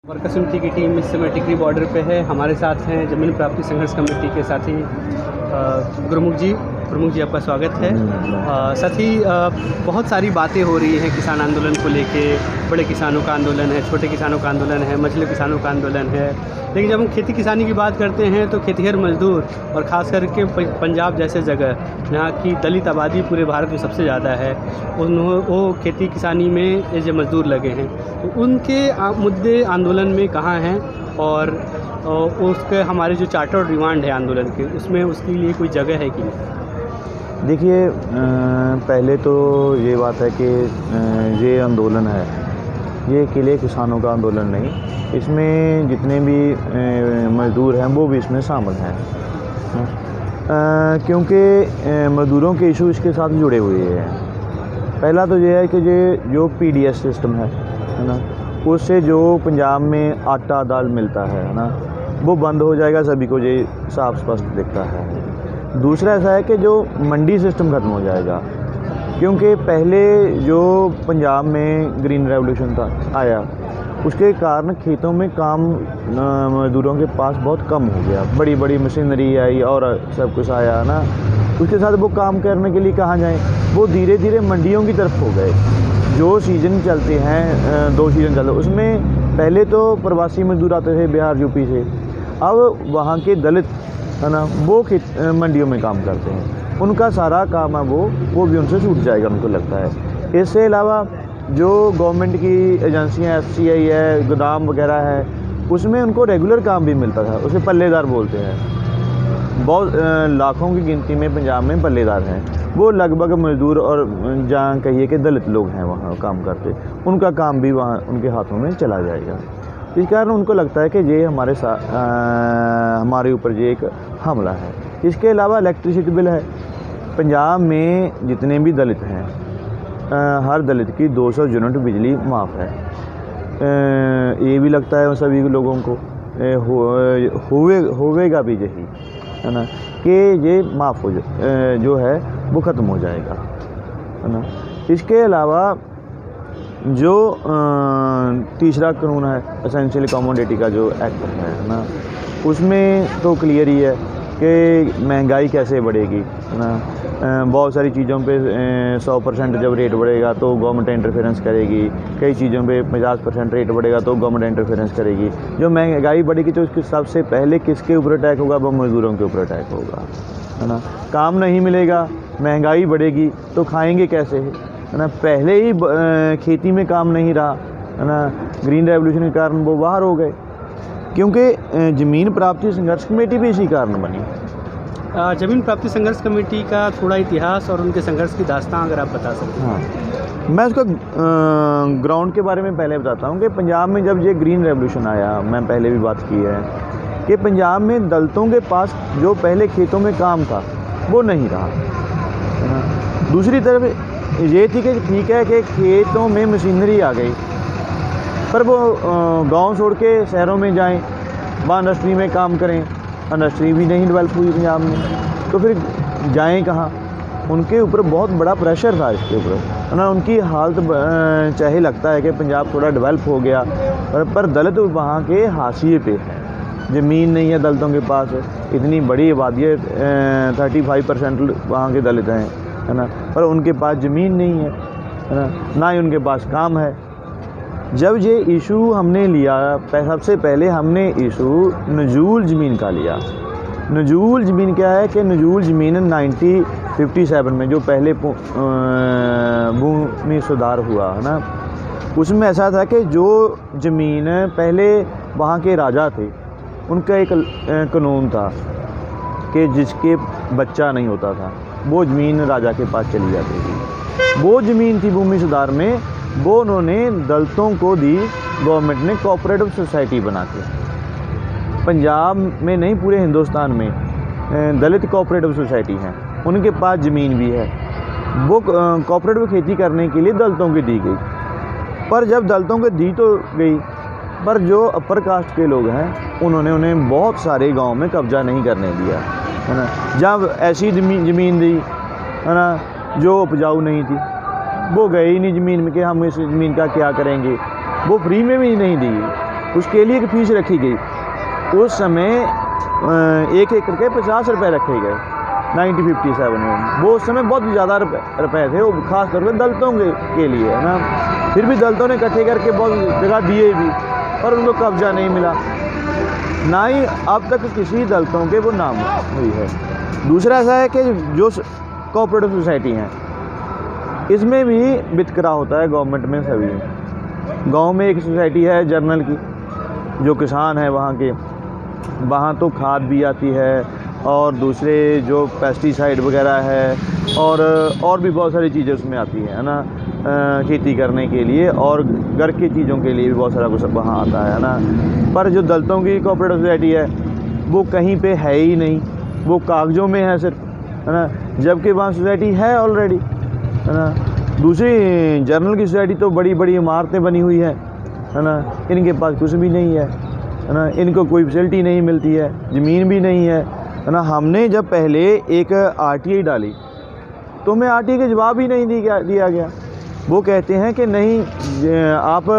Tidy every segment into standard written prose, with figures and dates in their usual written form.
Worker समिति की team इस समय टिकरी बॉर्डर पे है। हमारे साथ हैं जमीन प्राप्ति संघर्ष कमेटी के साथी गुरमुख जी। गुरमुख जी, आपका स्वागत है। साथ ही बहुत सारी बातें हो रही हैं किसान आंदोलन को लेके। बड़े किसानों का आंदोलन है, छोटे किसानों का आंदोलन है, मझले किसानों का आंदोलन है। लेकिन जब हम खेती किसानी की बात करते हैं तो खेतिहर मजदूर और ख़ास करके पंजाब जैसे जगह जहाँ की दलित आबादी पूरे भारत में सबसे ज़्यादा है, वो खेती किसानी में ये जो मजदूर लगे हैं, तो उनके मुद्दे आंदोलन में कहाँ हैं और उसके हमारे जो चार्टर और डिमांड है आंदोलन के, उसमें उसके लिए कोई जगह है कि नहीं? देखिए, पहले तो ये बात है कि ये आंदोलन है, ये अकेले किसानों का आंदोलन नहीं, इसमें जितने भी मज़दूर हैं वो भी इसमें शामिल हैं, क्योंकि मज़दूरों के इशू इसके साथ जुड़े हुए हैं। पहला तो ये है कि जो पीडीएस सिस्टम है ना, उससे जो पंजाब में आटा दाल मिलता है ना, वो बंद हो जाएगा, सभी को ये साफ स्पष्ट दिखता है। दूसरा ऐसा है कि जो मंडी सिस्टम ख़त्म हो जाएगा, क्योंकि पहले जो पंजाब में ग्रीन रेवोल्यूशन था आया, उसके कारण खेतों में काम मज़दूरों के पास बहुत कम हो गया। बड़ी बड़ी मशीनरी आई और सब कुछ आया ना, उसके साथ वो काम करने के लिए कहाँ जाएं, वो धीरे धीरे मंडियों की तरफ हो गए। जो सीज़न चलते हैं, 2 सीज़न चलते, उसमें पहले तो प्रवासी मज़दूर आते थे बिहार यूपी से, अब वहाँ के दलित है ना, वो मंडियों में काम करते हैं, उनका सारा काम है वो भी उनसे छूट जाएगा, उनको लगता है। इससे अलावा जो गवर्नमेंट की एजेंसियां एफसीआई है, गोदाम वगैरह है, उसमें उनको रेगुलर काम भी मिलता था, उसे पल्लेदार बोलते हैं। बहुत लाखों की गिनती में पंजाब में पल्लेदार हैं, वो लगभग मज़दूर और जहाँ कहिए कि दलित लोग हैं वहाँ काम करते, उनका काम भी वहाँ उनके हाथों में चला जाएगा। इस कारण उनको लगता है कि ये हमारे ऊपर ये एक हमला है। इसके अलावा इलेक्ट्रिसिटी बिल है। पंजाब में जितने भी दलित हैं, हर दलित की 200 यूनिट बिजली माफ़ है। ये भी लगता है सभी लोगों को होवेगा भी यही, है ना, कि ये माफ़ हो जो है वो ख़त्म हो जाएगा, है ना। इसके अलावा जो तीसरा कानून है एसेंशियल कमोडिटी का जो एक्ट है ना, उसमें तो क्लियर ही है कि महंगाई कैसे बढ़ेगी, है ना। बहुत सारी चीज़ों पे 100% जब रेट बढ़ेगा तो गवर्नमेंट इंटरफेरेंस करेगी, कई चीज़ों पे 50% रेट बढ़ेगा तो गवर्नमेंट इंटरफेरेंस करेगी। जो महंगाई बढ़ेगी तो उसके सबसे पहले किसके ऊपर अटैक होगा? वो मज़दूरों के ऊपर अटैक होगा, है ना। काम नहीं मिलेगा, महंगाई बढ़ेगी तो खाएंगे कैसे, है ना। पहले ही खेती में काम नहीं रहा, है ना, ग्रीन रेवोल्यूशन के कारण वो बाहर हो गए, क्योंकि ज़मीन प्राप्ति संघर्ष कमेटी भी इसी कारण बनी। ज़मीन प्राप्ति संघर्ष कमेटी का थोड़ा इतिहास और उनके संघर्ष की दास्तां अगर आप बता सकें। हाँ, मैं उसका ग्राउंड के बारे में पहले बताता हूँ कि पंजाब में जब ये ग्रीन रेवोल्यूशन आया, मैं पहले भी बात की है कि पंजाब में दलितों के पास जो पहले खेतों में काम था वो नहीं रहा, है ना। दूसरी तरफ ये थी कि ठीक है कि खेतों में मशीनरी आ गई, पर वो गांव छोड़ के शहरों में जाएं, वहाँ इंडस्ट्री में काम करें, इंडस्ट्री भी नहीं डेवलप हुई पंजाब में, तो फिर जाएं कहाँ? उनके ऊपर बहुत बड़ा प्रेशर था इसके ऊपर, है ना। उनकी हालत चाहे लगता है कि पंजाब थोड़ा डेवलप हो गया, पर दलित वहाँ के हाशिए पे है। ज़मीन नहीं है दलितों के पास, इतनी बड़ी आबादी है, 35% वहाँ के दलित हैं, है ना, पर उनके पास ज़मीन नहीं है ना, ना ही उनके पास काम है। जब ये इशू हमने लिया, सबसे पहले हमने इशू नजूल ज़मीन का लिया। नजूल ज़मीन क्या है कि नजूल ज़मीन 1957 में जो पहले भूमि सुधार हुआ है ना, उसमें ऐसा था कि जो ज़मीन पहले वहाँ के राजा थे, उनका एक कानून था कि जिसके बच्चा नहीं होता था वो ज़मीन राजा के पास चली जाती थी। वो ज़मीन थी भूमि सुधार में, वो उन्होंने दलितों को दी गवर्नमेंट ने कोऑपरेटिव सोसाइटी बना के। पंजाब में नहीं, पूरे हिंदुस्तान में दलित कोऑपरेटिव सोसाइटी हैं, उनके पास ज़मीन भी है। वो कोऑपरेटिव खेती करने के लिए दलितों की दी गई, पर जब दलितों को दी तो गई, पर जो अपर कास्ट के लोग हैं उन्होंने उन्हें बहुत सारे गांव में कब्जा नहीं करने दिया, है ना। जब ऐसी ज़मीन दी, है ना, जो उपजाऊ नहीं थी, वो गए ही नहीं ज़मीन में कि हम इस ज़मीन का क्या करेंगे, वो फ्री में भी नहीं दी, उसके लिए एक फीस रखी गई। उस समय 1 एकड़ के 50 रुपये रखे गए 1957 में। वो उस समय बहुत ज़्यादा रुपए थे, वो खास तौर पर दलितों के लिए, है ना। फिर भी दलितों ने इकट्ठे करके बहुत जगह दिए भी, पर उनको कब्जा नहीं मिला, ना ही अब तक किसी दलितों के वो नाम हुई है। दूसरा ऐसा है कि जो कोऑपरेटिव सोसाइटी हैं, इसमें भी वितकरा होता है गवर्नमेंट में। सभी गांव में एक सोसाइटी है जर्नल की, जो किसान है वहाँ के, वहाँ तो खाद भी आती है और दूसरे जो पेस्टिसाइड वगैरह है और भी बहुत सारी चीज़ें उसमें आती है ना, खेती करने के लिए और घर की चीज़ों के लिए भी बहुत सारा कुछ वहाँ आता है ना। पर जो दलितों की कोऑपरेटिव सोसाइटी है वो कहीं पे है ही नहीं, वो कागज़ों में है सिर्फ, है ना, जबकि वहाँ सोसाइटी है ऑलरेडी, है ना। दूसरी जर्नल की सोसाइटी तो बड़ी बड़ी इमारतें बनी हुई है ना, इनके पास कुछ भी नहीं है ना, इनको कोई फैसिलिटी नहीं मिलती है, ज़मीन भी नहीं है ना। हमने जब पहले एक RTI डाली तो हमें RTI के जवाब ही नहीं दिया गया। वो कहते हैं कि नहीं, आप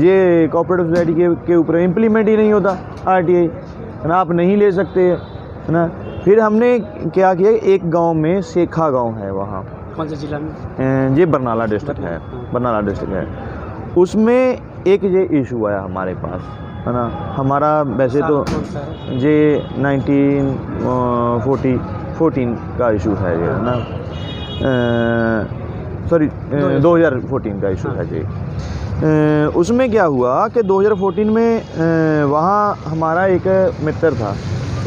ये कोऑपरेटिव सोसाइटी के ऊपर इम्प्लीमेंट ही नहीं होता RTI, है ना, आप नहीं ले सकते, है ना। फिर हमने क्या किया, एक गांव में सेखा गांव है, वहाँ कौन सा जिला में, ये बरनाला डिस्ट्रिक्ट है, बरनाला डिस्ट्रिक्ट है। उसमें एक ये इशू आया हमारे पास, है ना। हमारा वैसे तो ये 1914 का इशू है ये, है ना, सॉरी 2014 का इशू है जी। उसमें क्या हुआ कि 2014 में वहाँ हमारा एक मित्र था,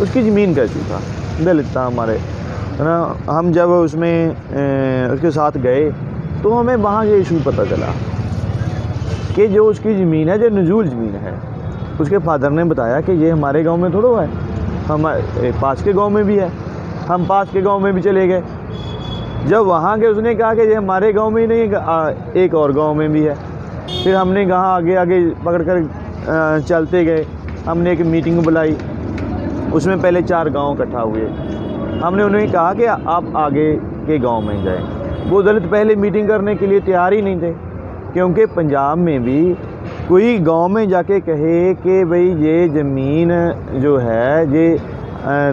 उसकी ज़मीन का इशू था, दलित था हमारे, है ना। हम जब उसमें उसके साथ गए तो हमें वहाँ ये इशू पता चला कि जो उसकी ज़मीन है, जो नजूल ज़मीन है, उसके फादर ने बताया कि ये हमारे गांव में थोड़ा है, हमारे पास के गांव में भी है। हम पास के गांव में भी चले गए, जब वहाँ के उसने कहा कि ये हमारे गांव में ही नहीं, एक और गांव में भी है। फिर हमने कहा आगे आगे पकड़ कर चलते गए, हमने एक मीटिंग बुलाई, उसमें पहले 4 गांव इकट्ठा हुए। हमने उन्हें कहा कि आप आगे के गांव में जाएं। वो दलित पहले मीटिंग करने के लिए तैयार ही नहीं थे, क्योंकि पंजाब में भी कोई गांव में जाके कहे कि भाई ये ज़मीन जो है ये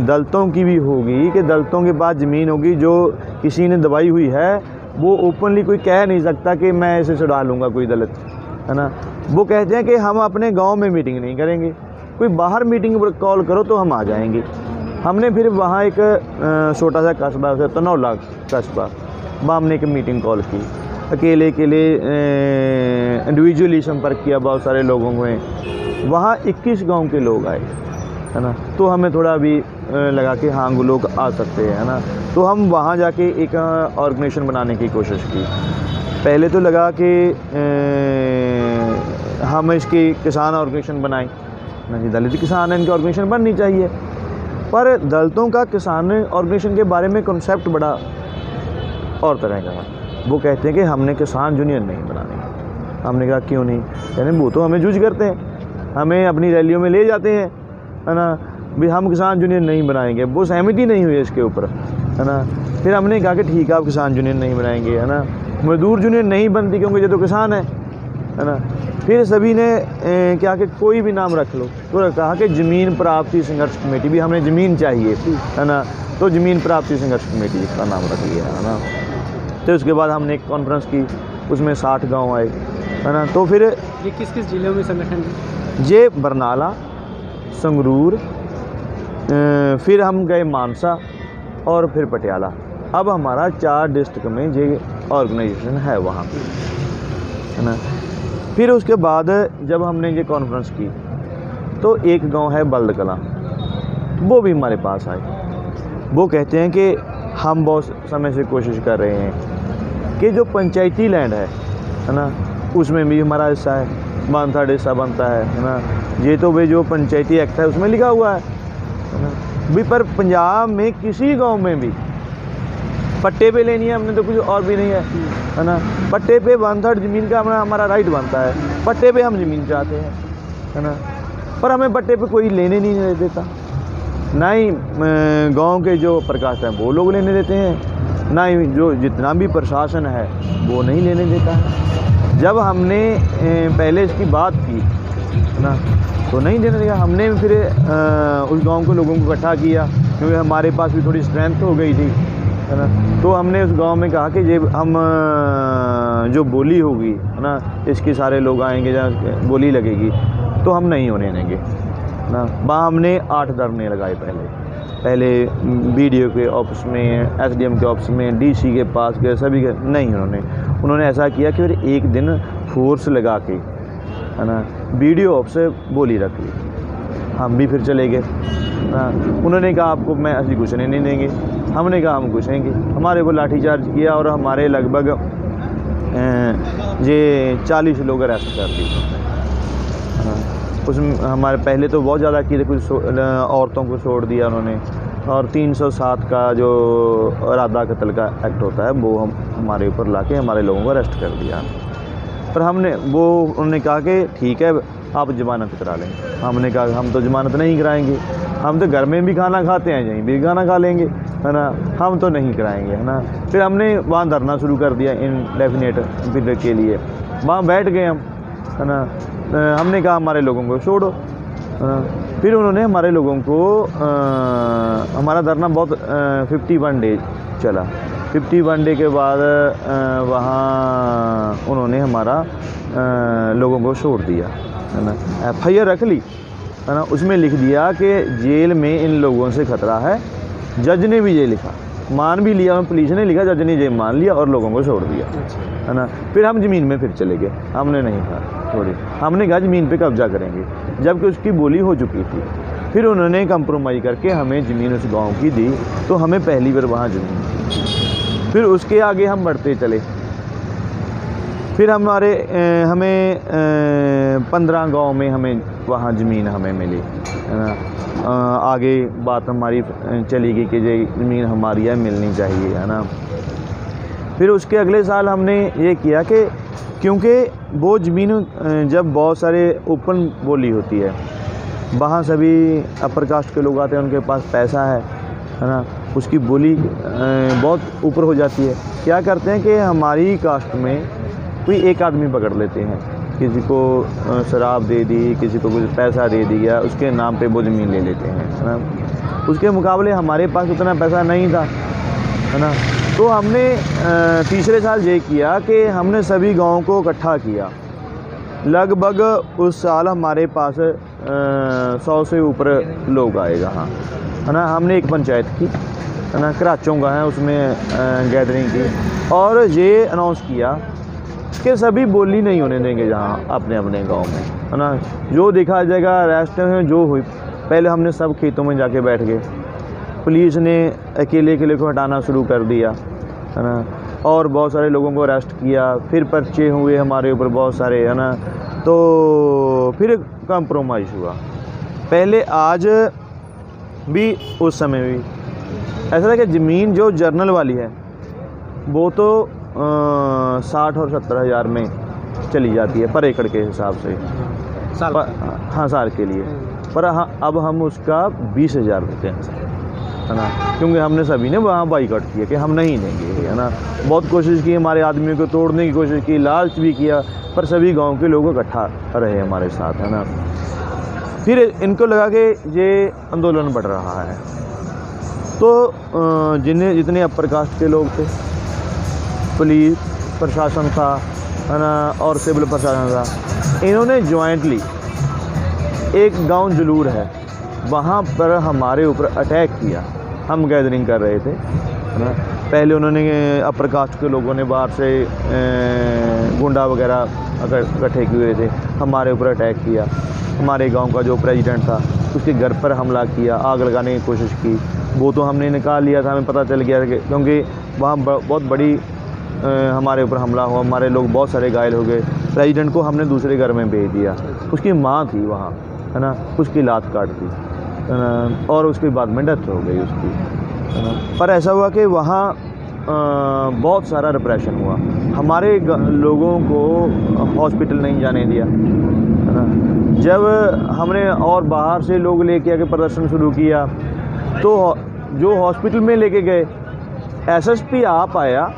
दलितों की भी होगी, कि दलितों के पास ज़मीन होगी जो किसी ने दबाई हुई है, वो ओपनली कोई कह नहीं सकता कि मैं इसे छुड़ा लूँगा कोई दलित, है ना। वो कहते हैं कि हम अपने गांव में मीटिंग नहीं करेंगे, कोई बाहर मीटिंग कॉल करो तो हम आ जाएंगे। हमने फिर वहाँ एक छोटा सा कस्बा है, तनौला कस्बा, वहाँ हमने एक मीटिंग कॉल की, अकेले इंडिविजुअली संपर्क किया बहुत सारे लोगों में। वहाँ 21 गांव के लोग आए, है ना। तो हमें थोड़ा भी लगा कि हाँ वो लोग आ सकते हैं, है ना। तो हम वहाँ जाके एक ऑर्गेनाइजेशन बनाने की कोशिश की। पहले तो लगा कि हम इसकी किसान ऑर्गेनाइजेशन बनाएं, नहीं दलित किसान है, इनकी ऑर्गेनाइजेशन बननी चाहिए। पर दलितों का किसान ऑर्गेनाइजेशन के बारे में कॉन्सेप्ट बड़ा और तरह का है। वो कहते हैं कि हमने किसान यूनियन नहीं बनानी। हमने कहा क्यों नहीं, यानी वो तो हमें जूझ करते हैं, हमें अपनी रैलियों में ले जाते हैं, है ना, भी हम किसान यूनियन नहीं बनाएंगे। वो सहमति नहीं हुई इसके ऊपर, है ना। फिर हमने कहा कि ठीक है आप किसान यूनियन नहीं बनाएंगे, है ना। मजदूर यूनियन नहीं बनती क्योंकि ये तो किसान है ना। फिर सभी ने क्या कि कोई भी नाम रख लो, तो कहा कि ज़मीन प्राप्ति संघर्ष कमेटी, भी हमें ज़मीन चाहिए, है ना, तो ज़मीन प्राप्ति संघर्ष कमेटी का नाम रख लिया, है ना। तो उसके बाद हमने एक कॉन्फ्रेंस की, उसमें 60 गांव आए, है ना। तो फिर ये किस किस जिलों में संगठन है? ये बरनाला, संगरूर, फिर हम गए मानसा और फिर पटियाला। अब हमारा 4 डिस्ट्रिक्ट में ये ऑर्गेनाइजेशन है वहाँ पे, है ना। फिर उसके बाद जब हमने ये कॉन्फ्रेंस की तो एक गांव है बल्द कलां, वो भी हमारे पास आए। वो कहते हैं कि हम बहुत समय से कोशिश कर रहे हैं कि जो पंचायती लैंड है ना, उसमें भी हमारा हिस्सा है, 1/3 हिस्सा बनता है ना। ये तो भाई जो पंचायती एक्ट है उसमें लिखा हुआ है ना भी, पर पंजाब में किसी गांव में भी पट्टे पे लेनी है हमने तो कुछ और भी नहीं है ना। पट्टे पे 1/3 ज़मीन का हमारा राइट बनता है, पट्टे पे हम ज़मीन चाहते हैं, है ना। पर हमें पट्टे पे कोई लेने नहीं देता, ना ही गांव के जो प्रकाश हैं वो लोग लेने देते हैं, ना ही जो जितना भी प्रशासन है वो नहीं लेने देता है। जब हमने पहले इसकी बात की ना, तो नहीं देने दिया। हमने फिर उस गांव के लोगों को इकट्ठा किया, क्योंकि हमारे पास भी थोड़ी स्ट्रेंथ हो गई थी, है ना। तो हमने उस गांव में कहा कि ये हम जो बोली होगी, है ना, इसके सारे लोग आएंगे, जहाँ बोली लगेगी, तो हम नहीं होने देंगे ना। वहाँ हमने 8 धरने लगाए पहले BDO के ऑफिस में, SDM के ऑफिस में, DC के पास गए, सभी के नहीं। उन्होंने ऐसा किया कि फिर एक दिन फोर्स लगा के, है ना, BDO ऑफिस से बोली रख ली। हम भी फिर चले गए। उन्होंने कहा आपको मैं ऐसी घुसने नहीं देंगे। हमने कहा हम घुसेंगे। हमारे को लाठीचार्ज किया और हमारे लगभग ये 40 लोग अरेस्ट कर लिए। उसमें हमारे पहले तो बहुत ज़्यादा किए थे, कुछ औरतों को छोड़ दिया उन्होंने, और 307 का जो इरादा कत्ल का एक्ट होता है वो हमारे ऊपर लाके हमारे लोगों को अरेस्ट कर दिया। पर उन्होंने कहा कि ठीक है आप ज़मानत करा लें। हमने कहा हम तो ज़मानत नहीं कराएंगे, हम तो घर में भी खाना खाते हैं, यहीं भी खाना खा लेंगे, है ना, हम तो नहीं कराएंगे, है ना। फिर हमने वहाँ धरना शुरू कर दिया इनडेफिनेट पीरियड के लिए। वहाँ बैठ गए हम, है ना। हमने कहा हमारे लोगों को छोड़ो। फिर उन्होंने हमारे लोगों को हमारा धरना बहुत 51 डेज चला। 51 डे के बाद वहाँ उन्होंने हमारा लोगों को छोड़ दिया, है ना। FIR रख ली, है ना। उसमें लिख दिया कि जेल में इन लोगों से खतरा है। जज ने भी ये लिखा, मान भी लिया, पुलिस ने लिखा, जज ने ये मान लिया और लोगों को छोड़ दिया, है ना। फिर हम ज़मीन में फिर चले गए। हमने नहीं कहा छोड़ी, हमने कहा ज़मीन पे कब्जा करेंगे, जबकि उसकी बोली हो चुकी थी। फिर उन्होंने कंप्रोमाइज़ करके हमें ज़मीन उस गांव की दी, तो हमें पहली बार वहाँ ज़मीन दी। फिर उसके आगे हम बढ़ते चले। फिर हमें 15 गांव में हमें वहाँ ज़मीन हमें मिली, है ना। आगे बात हमारी चली गई कि ये ज़मीन हमारी है, मिलनी चाहिए, है ना। फिर उसके अगले साल हमने ये किया कि क्योंकि वो ज़मीन जब बहुत सारे ओपन बोली होती है, वहाँ सभी अपर कास्ट के लोग आते हैं, उनके पास पैसा है ना, उसकी बोली बहुत ऊपर हो जाती है। क्या करते हैं कि हमारी कास्ट में कोई एक आदमी पकड़ लेते हैं, किसी को शराब दे दी, किसी को कुछ पैसा दे दिया, उसके नाम पे वो ज़मीन ले लेते हैं, है ना। उसके मुकाबले हमारे पास उतना पैसा नहीं था, है ना। तो हमने तीसरे साल ये किया कि हमने सभी गाँव को इकट्ठा किया। लगभग उस साल हमारे पास 100 से ऊपर लोग आए हाँ, है ना। हमने एक पंचायत की, है ना, कराचों का है, उसमें गैदरिंग की और ये अनाउंस किया कि सभी बोली नहीं होने देंगे जहाँ अपने अपने गांव में, है ना। जो देखा जाएगा अरेस्ट में जो हुई। पहले हमने सब खेतों में जाके बैठ गए, पुलिस ने अकेले को हटाना शुरू कर दिया, है ना, और बहुत सारे लोगों को अरेस्ट किया। फिर पर्चे हुए हमारे ऊपर बहुत सारे, है ना। तो फिर कंप्रोमाइज़ हुआ। पहले आज भी उस समय भी ऐसा था कि ज़मीन जो जर्नल वाली है वो तो 60 और 70 हज़ार में चली जाती है पर एकड़ के हिसाब से साल हाँ साल के लिए। पर हाँ अब हम उसका 20,000 देते हैं, है ना, क्योंकि हमने सभी ने वहाँ बाइकआउट किया कि हम नहीं देंगे, है ना। बहुत कोशिश की, हमारे आदमियों को तोड़ने की कोशिश की, लालच भी किया, पर सभी गांव के लोग इकट्ठा रहे हमारे साथ, है ना। फिर इनको लगा कि ये आंदोलन बढ़ रहा है, तो जितने अपर कास्ट के लोग थे, पुलिस प्रशासन था, है ना, और सिविल प्रशासन था, इन्होंने जॉइंटली एक गांव जलूर है वहाँ पर हमारे ऊपर अटैक किया। हम गैदरिंग कर रहे थे, है ना। पहले उन्होंने अपर कास्ट के लोगों ने बाहर से गुंडा वगैरह इकट्ठे किए हुए थे, हमारे ऊपर अटैक किया। हमारे गांव का जो प्रेसिडेंट था उसके घर पर हमला किया, आग लगाने की कोशिश की। वो तो हमने निकाल लिया था, हमें पता चल गया था क्योंकि वहाँ बहुत बड़ी हमारे ऊपर हमला हुआ, हमारे लोग बहुत सारे घायल हो गए। प्रेसिडेंट को हमने दूसरे घर में भेज दिया। उसकी माँ थी वहाँ, है ना, उसकी लात काट दी, है ना, और उसके बाद में डेथ हो गई उसकी, है ना। पर ऐसा हुआ कि वहाँ बहुत सारा रिप्रेशन हुआ। हमारे लोगों को हॉस्पिटल नहीं जाने दिया, है ना। जब हमने और बाहर से लोग लेके आके प्रदर्शन शुरू किया तो जो हॉस्पिटल में लेके गए SSP आप आया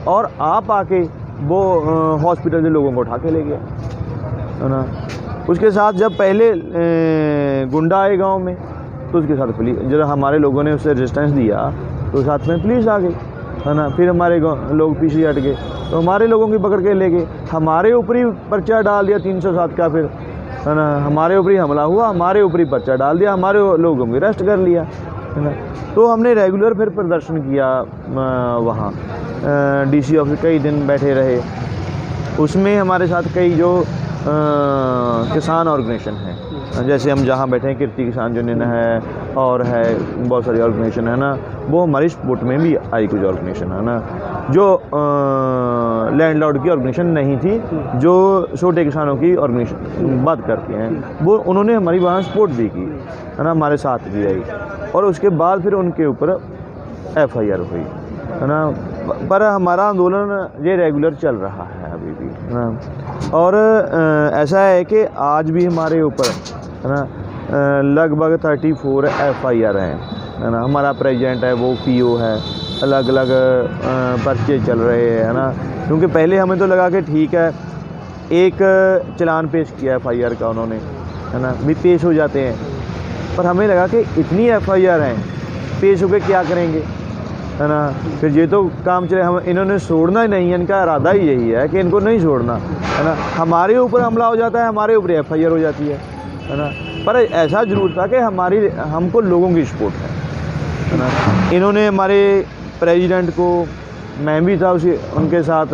और आप आके वो हॉस्पिटल से लोगों को उठा के ले गया, है ना। उसके साथ जब पहले गुंडा आए गांव में तो उसके साथ पुलिस, जब हमारे लोगों ने उससे रेजिस्टेंस दिया तो साथ में पुलिस आ गई, है ना। फिर हमारे लोग पीछे हट गए तो हमारे लोगों की पकड़ के ले गए, हमारे ऊपर ही पर्चा डाल दिया 307 का, फिर है ना हमारे ऊपर ही हमला हुआ, हमारे ऊपर ही पर्चा डाल दिया, हमारे लोगों को अरेस्ट कर लिया, है ना। तो हमने रेगुलर फिर प्रदर्शन किया वहाँ DC ऑफिस, कई दिन बैठे रहे। उसमें हमारे साथ कई जो किसान ऑर्गेनाइजेशन हैं, जैसे हम जहाँ बैठे हैं कीर्ति किसान यूनियन है और है बहुत सारी ऑर्गेनाइजेशन है ना, वो हमारी सपोर्ट में भी आई कुछ ऑर्गेनाइजेशन, है ना, जो लैंडलॉर्ड की ऑर्गेनाइजेशन नहीं थी, जो छोटे किसानों की ऑर्गेनाइजेशन बात करते हैं, वो उन्होंने हमारी वहाँ सपोर्ट भी की, है ना, हमारे साथ भी आई। और उसके बाद फिर उनके ऊपर FIR हुई, है ना। पर हमारा आंदोलन ये रेगुलर चल रहा है अभी भी, है ना। और ऐसा है कि आज भी हमारे ऊपर, है ना, लगभग 34 FIR हैं, है ना। हमारा प्रेसिडेंट है वो PO है, अलग अलग पर्चे चल रहे हैं, है ना। क्योंकि पहले हमें तो लगा कि ठीक है, एक चलान पेश किया FIR का उन्होंने, है ना, भी पेश हो जाते हैं, पर हमें लगा कि इतनी FIR हैं, पेश होकर क्या करेंगे, है ना। फिर ये तो काम चले, हम इन्होंने छोड़ना ही नहीं है, इनका इरादा ही यही है कि इनको नहीं छोड़ना, है ना। हमारे ऊपर हमला हो जाता है, हमारे ऊपर FIR हो जाती है ना। पर ऐसा जरूर था कि हमको लोगों की सपोर्ट है ना। इन्होंने हमारे प्रेसिडेंट को, मैं भी था उनके साथ,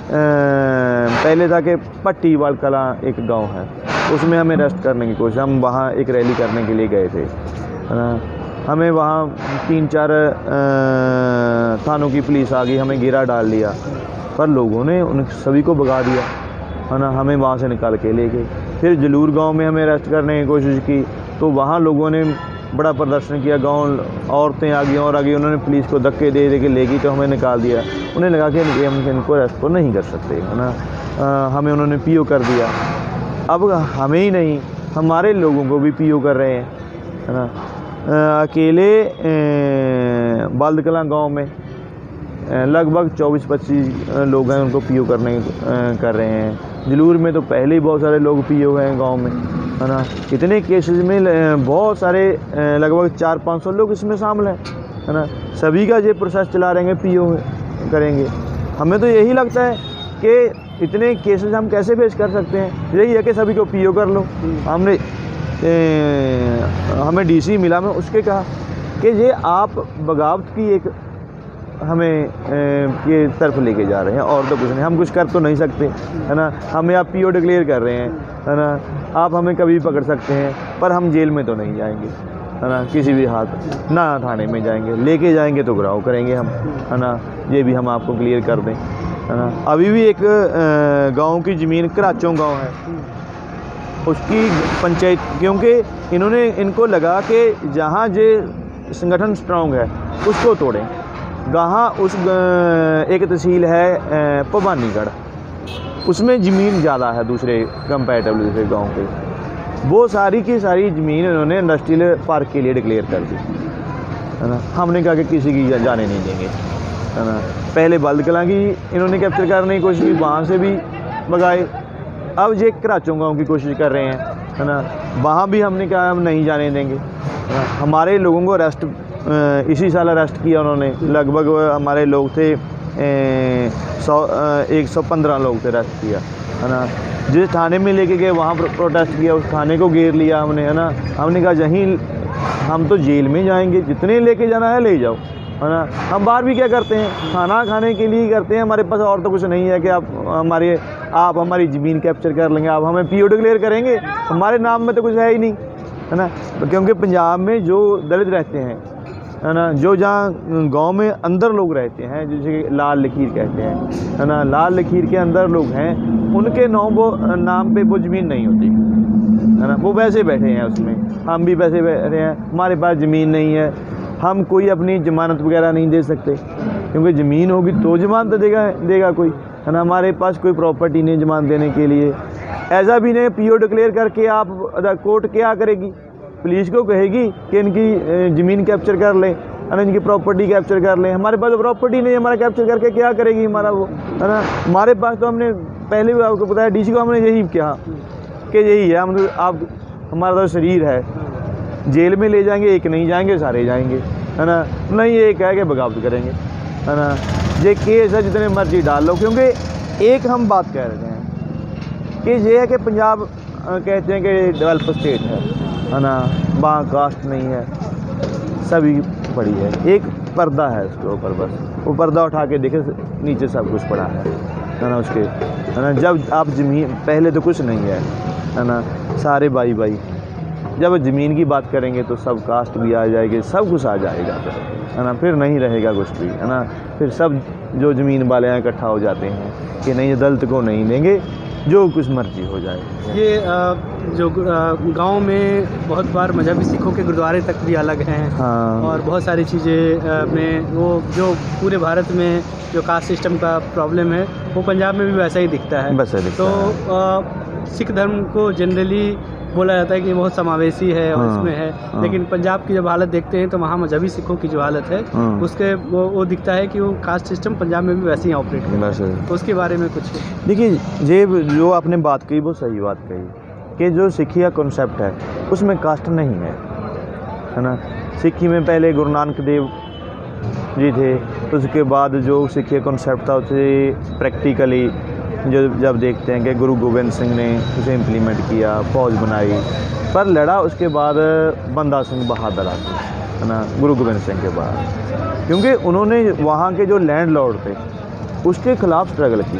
पहले था कि पट्टीवाल कला एक गांव है, उसमें हमें अरेस्ट करने की कोशिश, हम वहाँ एक रैली करने के लिए गए थे, है ना। हमें वहाँ 3-4 थानों की पुलिस आ गई, हमें घेरा डाल लिया, पर लोगों ने उन सभी को भगा दिया, है ना। हमें वहाँ से निकाल के ले गए। फिर जलूर गांव में हमें अरेस्ट करने की कोशिश की, तो वहाँ लोगों ने बड़ा प्रदर्शन किया, गांव औरतें आ गई और आ गई, उन्होंने पुलिस को धक्के दे दे के ले गई, तो हमें निकाल दिया। उन्हें लगा कि हम इनको अरेस्ट तो नहीं कर सकते, है ना। हमें उन्होंने PO कर दिया। अब हमें ही नहीं, हमारे लोगों को भी PO कर रहे हैं, है ना। अकेले बाल्द कलां गाँव में लगभग 24-25 लोग हैं, उनको PO कर रहे हैं। जलूर में तो पहले ही बहुत सारे लोग PO हैं गांव में, है ना। इतने केसेस में बहुत सारे लगभग 400-500 लोग इसमें शामिल हैं, है ना। सभी का ये प्रोसेस चला रहेंगे, PO करेंगे। हमें तो यही लगता है कि इतने केसेस हम कैसे फेस कर सकते हैं, यही है कि सभी को PO कर लो। हमें DC मिला, में उसके कहा कि ये आप बगावत की एक हमें ये तरफ लेके जा रहे हैं, और तो कुछ नहीं, हम कुछ कर तो नहीं सकते, है ना। हमें आप PO डिक्लेयर कर रहे हैं, है ना, आप हमें कभी पकड़ सकते हैं, पर हम जेल में तो नहीं जाएंगे, है ना, किसी भी हाथ ना थाने में जाएंगे, लेके जाएंगे तो घिराव करेंगे हम, है ना। ये भी हम आपको क्लियर कर दें, है ना। अभी भी एक गाँव की ज़मीन कराचों गाँव है, उसकी पंचायत, क्योंकि इनको लगा कि जहाँ जे संगठन स्ट्रांग है उसको तोड़ें। जहाँ उस एक तहसील है भवानीगढ़, उसमें ज़मीन ज़्यादा है दूसरे कंपैरेटिवली दूसरे गाँव के, वो सारी की सारी ज़मीन इन्होंने इंडस्ट्रियल पार्क के लिए डिक्लेयर कर दी, है ना। हमने कहा कि किसी की जाने नहीं देंगे, है ना। पहले बाल्द कलां की इन्होंने कैप्चर करने की कोशिश की, वहाँ से भी भगाए। अब ये कराचों गाँव की कोशिश कर रहे हैं, है ना। वहाँ भी हमने कहा हम नहीं जाने देंगे। हमारे लोगों को अरेस्ट इसी साल अरेस्ट किया उन्होंने, लगभग हमारे लोग थे 115 लोग थे अरेस्ट किया, है ना। जिस थाने में लेके गए वहाँ प्रोटेस्ट किया, उस थाने को घेर लिया हमने, है ना। हमने कहा यहीं हम तो जेल में जाएंगे, जितने लेके जाना है ले जाओ, है ना। हम बाहर भी क्या करते हैं, खाना खाने के लिए करते हैं, हमारे पास और तो कुछ नहीं है कि आप हमारी ज़मीन कैप्चर कर लेंगे, आप हमें PO डिक्लेयर करेंगे, हमारे नाम में तो कुछ है ही नहीं, है ना। क्योंकि पंजाब में जो दलित रहते हैं, है ना, जो जहाँ गांव में अंदर लोग रहते हैं, जैसे लाल लकीर कहते हैं, है ना, लाल लकीर के अंदर लोग हैं, उनके नाम पे वो ज़मीन नहीं होती, है ना। वो वैसे बैठे हैं उसमें, हम भी वैसे बैठे हैं, हमारे पास ज़मीन नहीं है, हम कोई अपनी ज़मानत वगैरह नहीं दे सकते, क्योंकि ज़मीन होगी तो ज़मानत देगा कोई, है ना। हमारे पास कोई प्रॉपर्टी नहीं ज़मानत देने के लिए। ऐसा भी नहीं PO डिक्लेयर करके आप कोर्ट क्या करेगी, पुलिस को कहेगी कि इनकी ज़मीन कैप्चर कर लें, है ना, इनकी प्रॉपर्टी कैप्चर कर लें। हमारे पास तो प्रॉपर्टी नहीं है, हमारा कैप्चर करके क्या करेगी हमारा वो, है ना। हमारे पास तो हमने पहले भी आपको बताया, DC को हमने यही कहा कि यही है, हम तो आप हमारा तो शरीर है, जेल में ले जाएंगे एक नहीं जाएंगे सारे जाएंगे, है ना। नहीं एक है कि बगावत करेंगे, है ना। ये केस है जितने मर्जी डाल लो, क्योंकि एक हम बात कह रहे हैं कि ये है कि पंजाब कहते हैं कि डेवलप स्टेट है ना, वहाँ कास्ट नहीं है, सभी बड़ी है, एक पर्दा है उसके ऊपर, बस वो पर्दा उठा के देखे नीचे सब कुछ पड़ा है ना उसके, है ना। जब आप ज़मीन, पहले तो कुछ नहीं है ना, सारे भाई भाई, जब ज़मीन की बात करेंगे तो सब कास्ट भी आ जाएगी, सब कुछ आ जाएगा, है ना। फिर नहीं रहेगा कुछ भी, है ना। फिर सब जो ज़मीन वाले हैं इकट्ठा हो जाते हैं कि नहीं दलित को नहीं देंगे, जो कुछ मर्जी हो जाए। ये जो गांव में बहुत बार मजहबी सिखों के गुरुद्वारे तक भी अलग हैं, हाँ। और बहुत सारी चीज़ें में वो जो पूरे भारत में जो कास्ट सिस्टम का प्रॉब्लम है वो पंजाब में भी वैसा ही दिखता है। वैसा दिखता तो सिख धर्म को जनरली बोला जाता है कि बहुत समावेशी है और हाँ, इसमें है, हाँ। लेकिन पंजाब की जब हालत देखते हैं तो वहाँ मजहबी सिखों की जो हालत है हाँ। उसके वो दिखता है कि वो कास्ट सिस्टम पंजाब में भी वैसे ही ऑपरेट कर रहा है। तो उसके बारे में कुछ देखिए, ये जो आपने बात कही वो सही बात कही कि जो सिखिया कॉन्सेप्ट है उसमें कास्ट नहीं है ना। सिक्खी में पहले गुरु नानक देव जी थे, तो उसके बाद जो सिखिया कॉन्सेप्ट था उसे प्रैक्टिकली जब देखते हैं कि गुरु गोबिंद सिंह ने उसे इम्प्लीमेंट किया, फौज बनाई, पर लड़ा उसके बाद बंदा सिंह बहादुर आके, है ना, गुरु गोबिंद सिंह के बाद, क्योंकि उन्होंने वहाँ के जो लैंडलॉर्ड थे उसके ख़िलाफ़ स्ट्रगल की,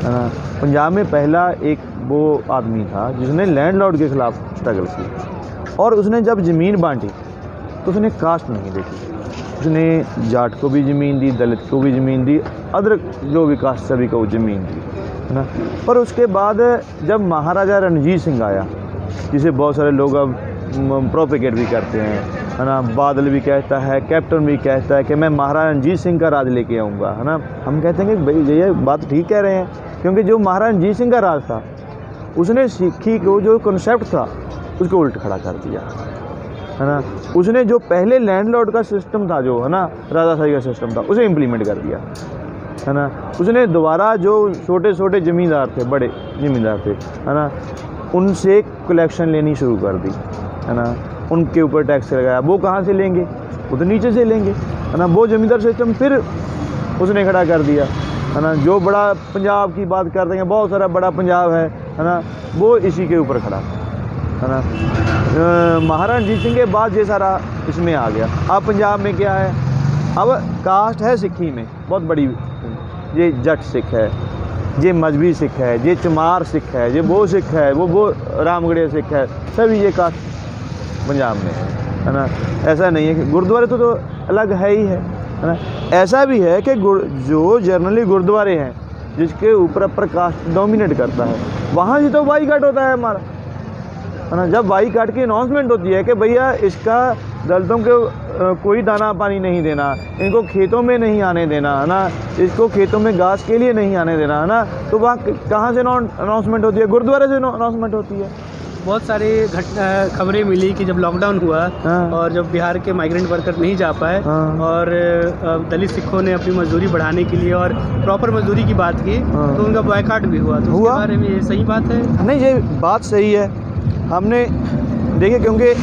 है ना। पंजाब में पहला एक वो आदमी था जिसने लैंडलॉर्ड के ख़िलाफ़ स्ट्रगल की, और उसने जब ज़मीन बांटी तो उसने कास्ट नहीं देखी, उसने जाट को भी ज़मीन दी, दलित को भी ज़मीन दी, अदर जो भी कास्ट सभी को ज़मीन दी, है ना। पर उसके बाद जब महाराजा रणजीत सिंह आया, जिसे बहुत सारे लोग अब प्रोपेगेट भी करते हैं, है ना, बादल भी कहता है, कैप्टन भी कहता है कि मैं महाराजा रणजीत सिंह का राज लेके आऊँगा, है ना। हम कहते हैं कि भाई ये बात ठीक कह रहे हैं, क्योंकि जो महाराजा रणजीत सिंह का राज था उसने सिक्खी को जो कॉन्सेप्ट था उसको उल्ट खड़ा कर दिया, है ना। उसने जो पहले लैंडलॉर्ड का सिस्टम था, जो है ना राजाशाही का सिस्टम था, उसे इम्प्लीमेंट कर दिया, है ना। उसने दोबारा जो छोटे छोटे ज़मींदार थे, बड़े ज़मींदार थे, है ना, उनसे कलेक्शन लेनी शुरू कर दी, है ना। उनके ऊपर टैक्स लगाया, वो कहाँ से लेंगे, वो तो नीचे से लेंगे, है ना। वो ज़मींदार सिस्टम फिर उसने खड़ा कर दिया, है ना। जो बड़ा पंजाब की बात करते हैं, बहुत सारा बड़ा पंजाब है ना, वो इसी के ऊपर खड़ा, है ना। महाराजा रणजीत सिंह के बाद ये सारा इसमें आ गया। अब पंजाब में क्या है, अब कास्ट है सिक्खी में बहुत बड़ी, ये जट सिख है, ये मजहबी सिख है, ये चमार सिख है, ये वो सिख है, वो रामगढ़िया सिख है, सभी ये कास्ट पंजाब में है ना। ऐसा नहीं है कि गुरुद्वारे तो अलग है ही है ना। ऐसा भी है कि जो जनरली गुरुद्वारे हैं जिसके ऊपर अपर कास्ट डोमिनेट करता है, वहाँ से तो बाईकाट होता है हमारा, है ना। जब बाईकाट की अनाउंसमेंट होती है कि भैया इसका दलितों को कोई दाना पानी नहीं देना, इनको खेतों में नहीं आने देना, है ना, इसको खेतों में घास के लिए नहीं आने देना, है ना, तो वहाँ कहाँ से अनाउंसमेंट होती है, गुरुद्वारे से अनाउंसमेंट होती है। बहुत सारी खबरें मिली कि जब लॉकडाउन हुआ और जब बिहार के माइग्रेंट वर्कर नहीं जा पाए और दलित सिखों ने अपनी मजदूरी बढ़ाने के लिए और प्रॉपर मजदूरी की बात की तो उनका बॉयकॉट भी हुआ, तो उसके बारे में ये सही बात है? नहीं, ये बात सही है। हमने देखिए, क्योंकि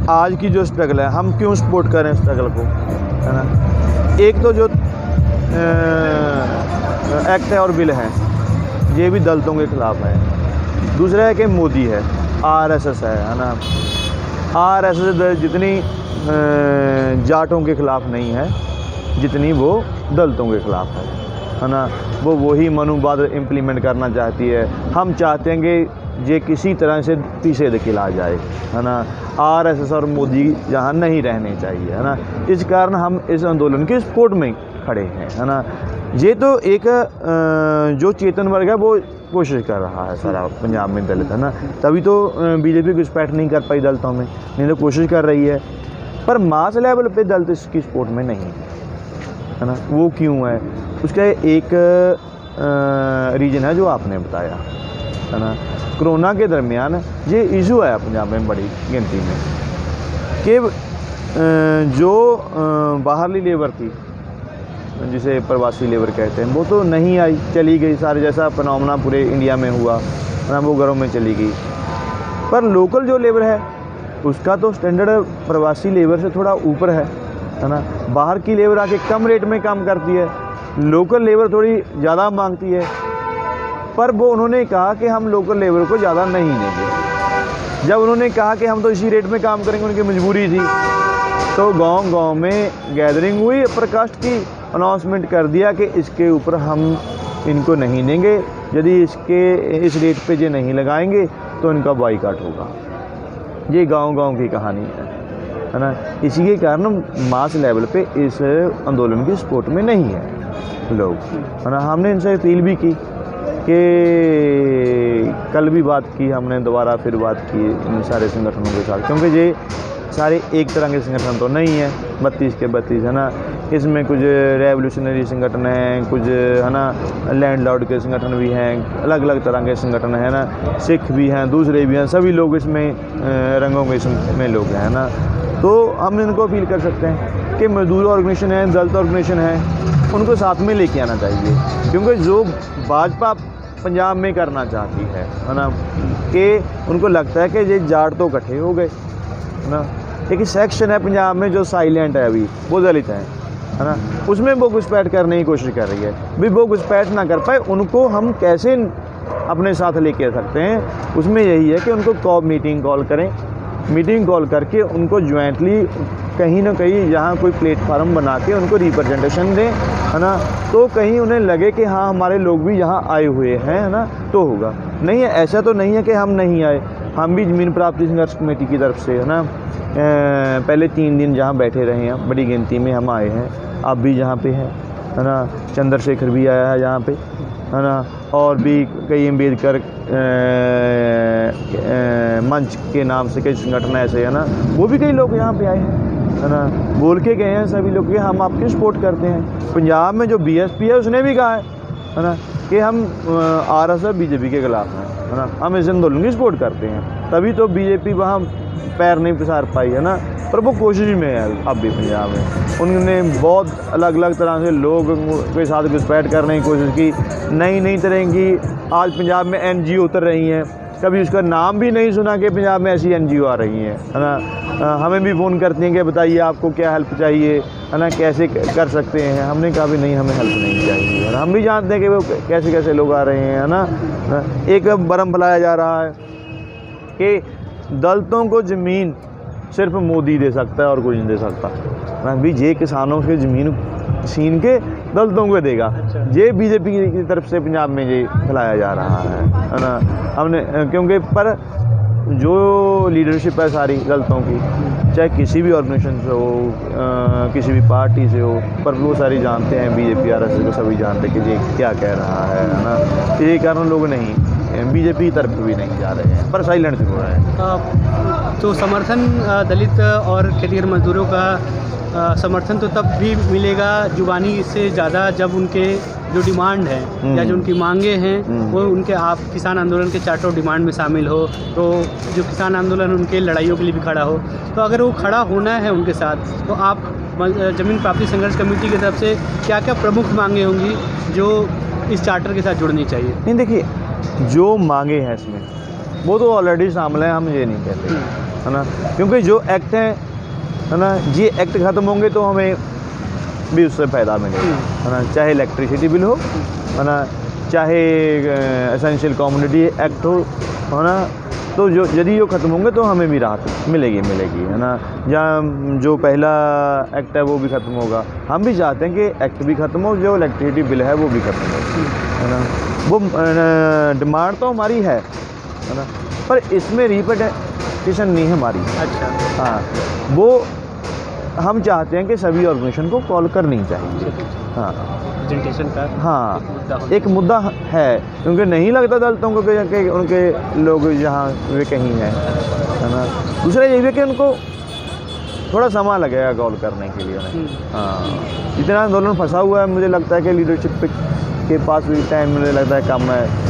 आज की जो स्ट्रगल है, हम क्यों सपोर्ट कर रहे हैं स्ट्रगल को, है ना। एक तो जो एक्ट है और बिल है ये भी दलितों के ख़िलाफ़ है। दूसरा है कि मोदी है, आरएसएस है ना। आरएसएस जितनी जाटों के ख़िलाफ़ नहीं है जितनी वो दलितों के ख़िलाफ़ है ना। वो वही मनुवाद इम्प्लीमेंट करना चाहती है। हम चाहते हैं कि ये किसी तरह से पीछे धकेला जाए, है ना। आरएसएस और मोदी यहाँ नहीं रहने चाहिए, है ना। इस कारण हम इस आंदोलन के सपोर्ट में खड़े हैं, है ना। ये तो एक जो चेतन वर्ग है वो कोशिश कर रहा है सारा पंजाब में दलित, है ना। तभी तो बीजेपी घुसपैठ नहीं कर पाई दलितों में, नहीं तो कोशिश कर रही है, पर मास लेवल पे दलित इसकी सपोर्ट में नहीं है ना। वो क्यों है, उसका एक रीज़न है जो आपने बताया, है ना। कोरोना के दरमियान ये इशू आया पंजाब में बड़ी गिनती में कि जो बाहरली लेबर थी, जिसे प्रवासी लेबर कहते हैं, वो तो नहीं आई, चली गई सारे, जैसा फिनोमेना पूरे इंडिया में हुआ, है ना, वो घरों में चली गई। पर लोकल जो लेबर है उसका तो स्टैंडर्ड प्रवासी लेबर से थोड़ा ऊपर है ना। बाहर की लेबर आके कम रेट में काम करती है, लोकल लेबर थोड़ी ज़्यादा मांगती है। पर वो उन्होंने कहा कि हम लोकल लेबर को ज़्यादा नहीं देंगे। जब उन्होंने कहा कि हम तो इसी रेट में काम करेंगे, उनकी मजबूरी थी, तो गांव-गांव में गैदरिंग हुई, प्रकास्ट की, अनाउंसमेंट कर दिया कि इसके ऊपर हम इनको नहीं देंगे, यदि इस रेट पे ये नहीं लगाएंगे तो इनका बॉयकॉट होगा। ये गांव-गांव की कहानी है ना। इसी के कारण मास लेवल पे इस आंदोलन की सपोर्ट में नहीं है लोग, है ना। हमने इनसे अपील भी की कि कल भी बात की हमने, दोबारा फिर बात की इन सारे संगठनों के साथ, क्योंकि ये सारे एक तरह के संगठन तो नहीं है 32 के 32, है ना। इसमें कुछ रेवोल्यूशनरी संगठन हैं, कुछ है ना लैंडलॉर्ड के संगठन भी हैं, अलग अलग तरह के संगठन है ना, सिख भी हैं, दूसरे भी हैं, सभी लोग इसमें रंगों के इसमें लोग हैं ना। तो हम इनको अपील कर सकते हैं कि मजदूर ऑर्गेनाइजेशन है, दलित ऑर्गेनाइजेशन है, उनको साथ में लेके आना चाहिए, क्योंकि जो भाजपा पंजाब में करना चाहती है ना, कि उनको लगता है कि ये जाट तो इकट्ठे हो गए, है ना। एक सेक्शन है पंजाब में जो साइलेंट है अभी, वो दलित है ना, उसमें वो घुसपैठ करने की कोशिश कर रही है। भी वो घुसपैठ ना कर पाए, उनको हम कैसे अपने साथ लेके आ सकते हैं, उसमें यही है कि उनको मीटिंग कॉल करें, मीटिंग कॉल करके उनको ज्वाइंटली कहीं ना कहीं यहाँ कोई प्लेटफार्म बना के उनको रिप्रेजेंटेशन दें, है ना। तो कहीं उन्हें लगे कि हाँ हमारे लोग भी यहाँ आए हुए हैं, है ना, तो होगा। नहीं है, ऐसा तो नहीं है कि हम नहीं आए, हम भी ज़मीन प्राप्ति संघर्ष कमेटी की तरफ से, है ना, पहले 3 दिन जहाँ बैठे रहे हैं, बड़ी गिनती में हम आए हैं, आप भी यहाँ पे हैं, है ना, चंद्रशेखर भी आया है यहाँ पे, है ना, और भी कई अम्बेडकर मंच के नाम से कई संगठन ऐसे, है ना, वो भी कई लोग यहाँ पे आए हैं, है ना, बोल के गए हैं सभी लोग कि हम आपकी सपोर्ट करते हैं। पंजाब में जो बीएसपी है उसने भी कहा है ना, कि हम आरएसएस बीजेपी के खिलाफ हैं, है ना, हम इस आंदोलन की सपोर्ट करते हैं। तभी तो बीजेपी वहाँ पैर नहीं पसार पाई, है ना, पर वो कोशिश में है अब भी पंजाब में। उन्होंने बहुत अलग अलग तरह से लोग के साथ घुसपैठ करने की कोशिश की, नई तरह की। आज पंजाब में एनजीओ उतर रही हैं, कभी उसका नाम भी नहीं सुना कि पंजाब में ऐसी एनजीओ आ रही हैं, है ना। हमें भी फ़ोन करती हैं कि बताइए आपको क्या हेल्प चाहिए, है ना, कैसे कर सकते हैं। हमने कहा भी नहीं, हमें हेल्प नहीं चाहिए, है ना। हम भी जानते हैं कि वो कैसे कैसे लोग आ रहे हैं, है ना। एक भरम फैलाया जा रहा है कि दलितों को ज़मीन सिर्फ मोदी दे सकता है और कोई नहीं दे सकता, ना भी ये किसानों की ज़मीन छीन के दलितों को देगा। ये बीजेपी की तरफ से पंजाब में ये फैलाया जा रहा है ना। हमने क्योंकि पर जो लीडरशिप है सारी दलितों की, चाहे किसी भी ऑर्गेनाइजेशन से हो, किसी भी पार्टी से हो, पर वो सारी जानते हैं, बीजेपी आरएसएस को सभी जानते हैं कि ये क्या कह रहा है ना। यही कारण लोग नहीं बीजेपी की तरफ भी नहीं जा रहे हैं, पर साइलेंट हो रहे हैं। तो समर्थन दलित और खेतिहर मजदूरों का समर्थन तो तब भी मिलेगा जुबानी से ज़्यादा जब उनके जो डिमांड है या जो उनकी मांगे हैं वो उनके आप किसान आंदोलन के चार्टर डिमांड में शामिल हो, तो जो किसान आंदोलन उनके लड़ाइयों के लिए भी खड़ा हो। तो अगर वो खड़ा होना है उनके साथ, तो आप ज़मीन प्राप्ति संघर्ष कमेटी की तरफ से क्या क्या प्रमुख मांगे होंगी जो इस चार्टर के साथ जुड़नी चाहिए? नहीं, देखिए जो मांगे हैं इसमें वो तो ऑलरेडी शामिल है, हम ये नहीं कहते, है ना, क्योंकि जो एक्ट है ना, ये एक्ट ख़त्म होंगे तो हमें भी उससे फ़ायदा मिलेगा, है ना। चाहे इलेक्ट्रिसिटी बिल हो, है ना, चाहे एसेंशियल कम्युनिटी एक्ट हो, है ना, तो जो यदि ये ख़त्म होंगे तो हमें भी राहत मिलेगी, है ना। या जो पहला एक्ट है वो भी ख़त्म होगा। हम भी चाहते हैं कि एक्ट भी ख़त्म हो, जो इलेक्ट्रिसिटी बिल है वो भी ख़त्म हो, है ना। वो डिमांड तो हमारी है ना, पर इसमें रिप्रेजेंटेशन नहीं है हमारी। अच्छा, हाँ, वो हम चाहते हैं कि सभी ऑर्गेनाइजेशन को कॉल करनी चाहिए। हाँ, प्रेजेंटेशन का हाँ एक मुद्दा है, क्योंकि नहीं लगता दलितों को कि उनके लोग यहाँ वे कहीं हैं, है ना। दूसरा ये भी कि उनको थोड़ा समय लगेगा कॉल करने के लिए उन्हें। हाँ, इतना आंदोलन फंसा हुआ है, मुझे लगता है कि लीडरशिप के पास भी टाइम मुझे लगता है कम है।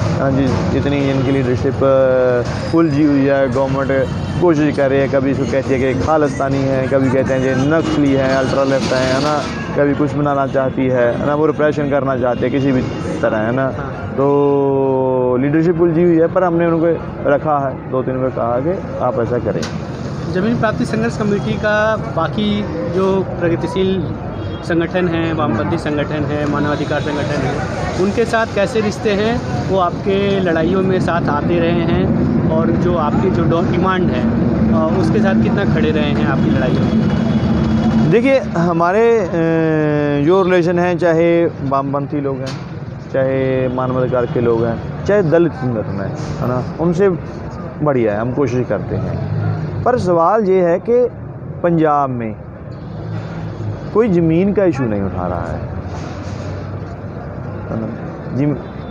जितनी इनकी लीडरशिप उलझी हुई है, गवर्नमेंट कोशिश कर रही है, कभी इसको कहती है कि खालिस्तानी है, कभी कहते हैं कि नक्सली है, अल्ट्रा लेफ्ट है ना, कभी कुछ बनाना चाहती है ना, वो रिप्रेशन करना चाहती है किसी भी तरह, है ना। तो लीडरशिप उलझी हुई है, पर हमने उनको रखा है, 2-3 बार कहा कि आप ऐसा करें। जमीन प्राप्ति संघर्ष कमेटी का बाकी जो प्रगतिशील संगठन हैं, वामपंथी संगठन हैं, मानवाधिकार संगठन हैं, उनके साथ कैसे रिश्ते हैं? वो आपके लड़ाइयों में साथ आते रहे हैं और जो आपकी जो डिमांड है उसके साथ कितना खड़े रहे हैं आपकी लड़ाइयों में? देखिए, हमारे जो रिलेशन हैं, चाहे वामपंथी लोग हैं, चाहे मानवाधिकार के लोग हैं, चाहे दलित संगठन है ना, उनसे बढ़िया है, हम कोशिश करते हैं। पर सवाल ये है कि पंजाब में कोई ज़मीन का इशू नहीं उठा रहा है ना,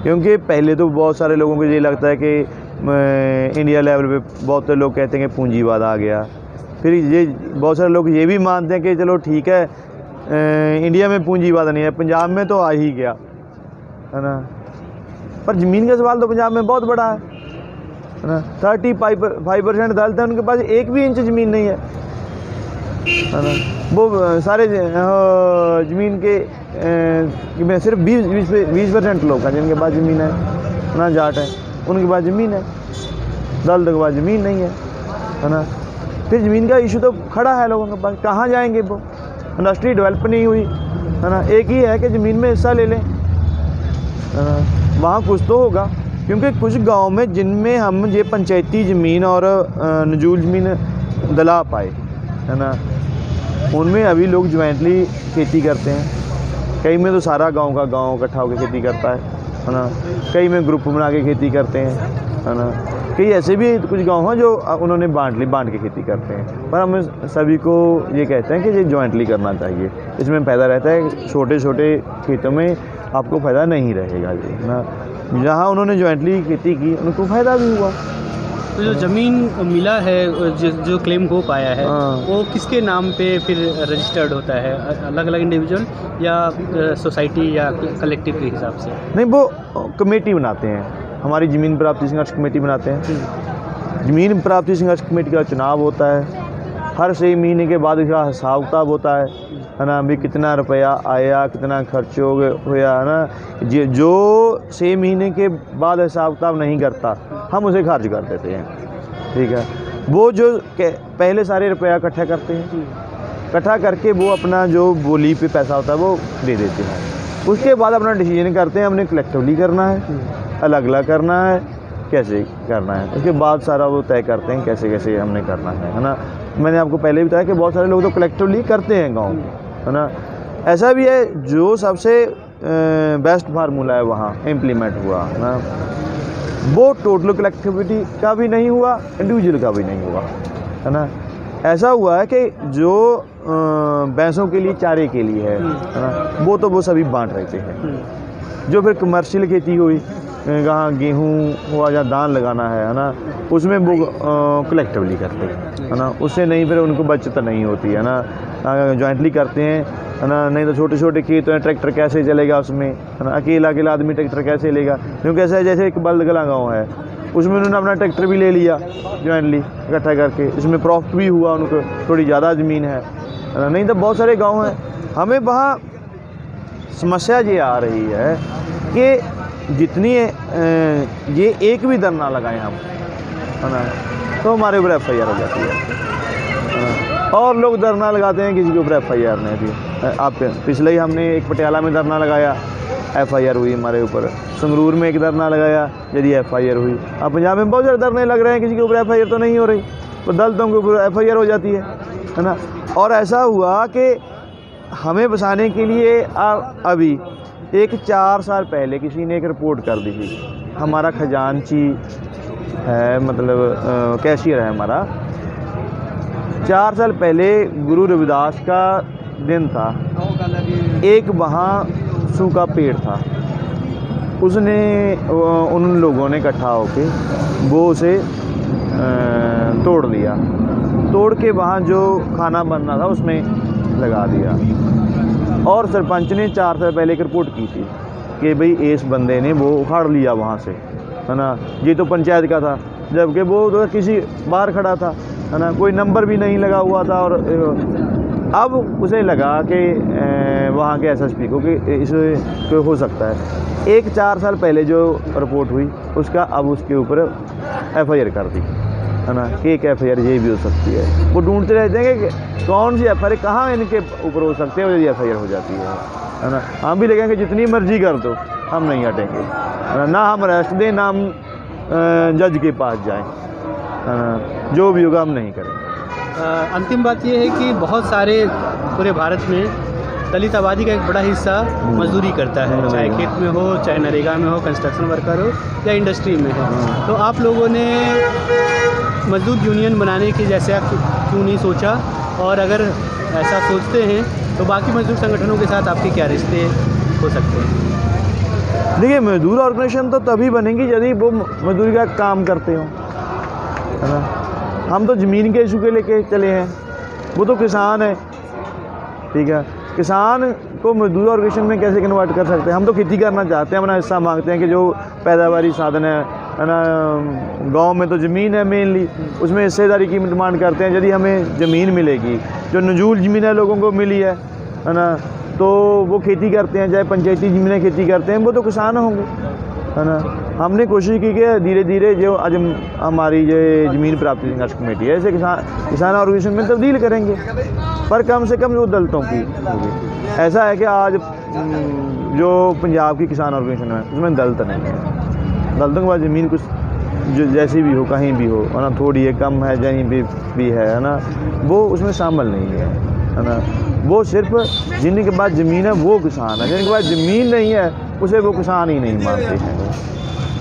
क्योंकि पहले तो बहुत सारे लोगों को ये लगता है कि इंडिया लेवल पे बहुत से लोग कहते हैं कि पूंजीवाद आ गया। फिर ये बहुत सारे लोग ये भी मानते हैं कि चलो ठीक है, इंडिया में पूंजीवाद नहीं है, पंजाब में तो आ ही गया, है ना। पर ज़मीन का सवाल तो पंजाब में बहुत बड़ा है ना। 35% दलित हैं, उनके पास 1 भी इंच ज़मीन नहीं है ना। वो सारे ज़मीन के में सिर्फ 20% लोग हैं जिनके पास ज़मीन है ना, जाट है, उनके पास ज़मीन है, दलित के पास ज़मीन नहीं है ना। फिर ज़मीन का इशू तो खड़ा है लोगों के पास, कहाँ जाएंगे वो? इंडस्ट्री डेवलप नहीं हुई है ना। एक ही है कि ज़मीन में हिस्सा ले लें, वहाँ कुछ तो होगा, क्योंकि कुछ गांव में जिनमें हम ये पंचायती ज़मीन और नजूल ज़मीन दिला पाए है ना, उनमें अभी लोग ज्वाइंटली खेती करते हैं। कई में तो सारा गांव का गांव इकट्ठा होकर खेती करता है ना, कई में ग्रुप बना के खेती करते हैं, है ना। कई ऐसे भी कुछ गांव हैं जो उन्होंने बांट के खेती करते हैं। पर हम सभी को ये कहते हैं कि ये ज्वाइंटली करना चाहिए, इसमें फ़ायदा रहता है। छोटे छोटे खेतों में आपको फ़ायदा नहीं रहेगा ये ना, जहाँ उन्होंने ज्वाइंटली खेती की उनको फ़ायदा भी हुआ। तो जो ज़मीन मिला है, जो क्लेम हो पाया है, वो किसके नाम पे फिर रजिस्टर्ड होता है? अलग अलग इंडिविजुअल या सोसाइटी या कलेक्टिव के हिसाब से? नहीं, वो कमेटी बनाते हैं, हमारी ज़मीन प्राप्ति संघर्ष कमेटी बनाते हैं। ज़मीन प्राप्ति संघर्ष कमेटी का चुनाव होता है, हर 6 महीने के बाद इसका हिसाब किताब होता है ना। अभी कितना रुपया आया, कितना खर्च हो गया है ना। जो 6 महीने के बाद हिसाब किताब नहीं करता, हम उसे खर्च कर देते हैं, ठीक है। वो जो पहले सारे रुपया इकट्ठा करते हैं, इकट्ठा करके वो अपना जो बोली पे पैसा होता है वो दे देते हैं। उसके बाद अपना डिसीजन करते हैं, हमने कलेक्टिवली करना है, अलग अलग करना है, कैसे करना है। उसके बाद सारा वो तय करते हैं कैसे कैसे हमने करना है ना। मैंने आपको पहले भी बताया कि बहुत सारे लोग तो कलेक्टिवली करते हैं गाँव में, है ना। ऐसा भी है जो सबसे बेस्ट फार्मूला है वहाँ इम्प्लीमेंट हुआ ना, वो टोटल कलेक्टिविटी का भी नहीं हुआ, इंडिविजुअल का भी नहीं हुआ, है ना। ऐसा हुआ है कि जो भैंसों के लिए चारे के लिए है ना, वो तो वो सभी बांट रहे थे। जो फिर कमर्शियल खेती हुई, कहाँ गेहूँ हुआ या धान लगाना है ना, उसमें वो कलेक्टिवली करते हैं, है ना। उससे नहीं, फिर उनको बचत नहीं होती है ना, जॉइंटली करते हैं, है ना। नहीं तो छोटे छोटे खेत हैं, ट्रैक्टर कैसे चलेगा उसमें, है ना। अकेला आदमी ट्रैक्टर कैसे लेगा? क्योंकि ऐसा है जैसे एक बलदगला गाँव है, उसमें उन्होंने अपना ट्रैक्टर भी ले लिया जॉइंटली इकट्ठा करके, इसमें प्रॉफिट भी हुआ उनको, थोड़ी ज़्यादा ज़मीन है ना। नहीं तो बहुत सारे गाँव हैं, हमें वहाँ समस्या ये आ रही है कि जितनी ये एक भी धरना लगाएं हम, है ना, तो हमारे ऊपर FIR हो जाती है। और लोग धरना लगाते हैं, किसी के ऊपर FIR नहीं थी। आप पिछले ही हमने एक पटियाला में धरना लगाया, FIR हुई हमारे ऊपर। संगरूर में एक धरना लगाया, यदि FIR हुई। अब पंजाब में बहुत सारे धरने लग रहे हैं, किसी के ऊपर FIR तो नहीं हो रही, तो दलितों के ऊपर FIR हो जाती है ना। और ऐसा हुआ कि हमें बसाने के लिए अभी 4 साल पहले किसी ने एक रिपोर्ट कर दी थी। हमारा खजांची है, मतलब कैशियर है हमारा। 4 साल पहले गुरु रविदास का दिन था, एक वहाँ सूखा पेड़ था, उसने उन लोगों ने इकट्ठा होके वो उसे तोड़ दिया, तोड़ के वहाँ जो खाना बनना था उसमें लगा दिया। और सरपंच ने 4 साल पहले एक रिपोर्ट की थी कि भाई इस बंदे ने वो उखाड़ लिया वहाँ से, है ना। ये तो पंचायत का था, जबकि वो तो किसी बाहर खड़ा था, है ना, कोई नंबर भी नहीं लगा हुआ था। और अब उसे लगा कि वहाँ के एसएसपी को कि इस हो सकता है, 4 साल पहले जो रिपोर्ट हुई उसका अब उसके ऊपर एफआईआर कर दी, है ना, कि एक एफआईआर ये भी हो सकती है। वो ढूंढते रहते हैं कि कौन सी एफआईआर कहाँ इनके ऊपर हो सकती है, और यदि एफआईआर हो जाती है ना, हम भी लगेंगे जितनी मर्जी कर दो, हम नहीं हटेंगे, है ना, ना हम अरेस्ट दें, ना हम जज के पास जाएं, है ना, जो भी होगा हम नहीं करेंगे। अंतिम बात ये है कि बहुत सारे पूरे भारत में दलित आबादी का एक बड़ा हिस्सा मजदूरी करता है, चाहे खेत में हो, चाहे नरेगा में हो, कंस्ट्रक्शन वर्कर हो या इंडस्ट्री में हो। तो आप लोगों ने मजदूर यूनियन बनाने की जैसे क्यों नहीं सोचा, और अगर ऐसा सोचते हैं तो बाकी मजदूर संगठनों के साथ आपके क्या रिश्ते हो सकते हैं? देखिए, मजदूर ऑर्गेनाइजेशन तो तभी बनेंगी यदि वो मजदूरी का काम करते हो, है ना। हम तो ज़मीन के इशू के लेके चले हैं, वो तो किसान है, ठीक है, किसान को मजदूर ऑर्गेनाइजेशन में कैसे कन्वर्ट कर सकते हैं? हम तो खेती करना चाहते हैं, अपना हिस्सा मांगते हैं कि जो पैदावारी साधन है ना, गांव में तो ज़मीन है मेनली, उसमें हिस्सेदारी की डिमांड करते हैं। यदि हमें ज़मीन मिलेगी, जो नजूल ज़मीन है लोगों को मिली है ना, तो वो खेती करते हैं, चाहे पंचायती ज़मीनें खेती करते हैं, वो तो किसान होंगे, है ना। हमने कोशिश की कि धीरे धीरे जो आज हमारी जो ज़मीन प्राप्ति संघर्ष कमेटी है, इसे किसान ऑर्गेनाइजेशन में तब्दील करेंगे, पर कम से कम वो दलितों की होगी। ऐसा है कि आज जो पंजाब की किसान ऑर्गेनाइजेशन है उसमें दलित नहीं है, दलितों के पास ज़मीन कुछ जो जैसी भी हो, कहीं भी हो, है ना, थोड़ी है, कम है, कहीं भी है ना, वो उसमें शामिल नहीं है ना। वो सिर्फ जिनके पास ज़मीन है वो किसान है, जिनके पास ज़मीन नहीं है उसे वो किसान ही नहीं मानते हैं,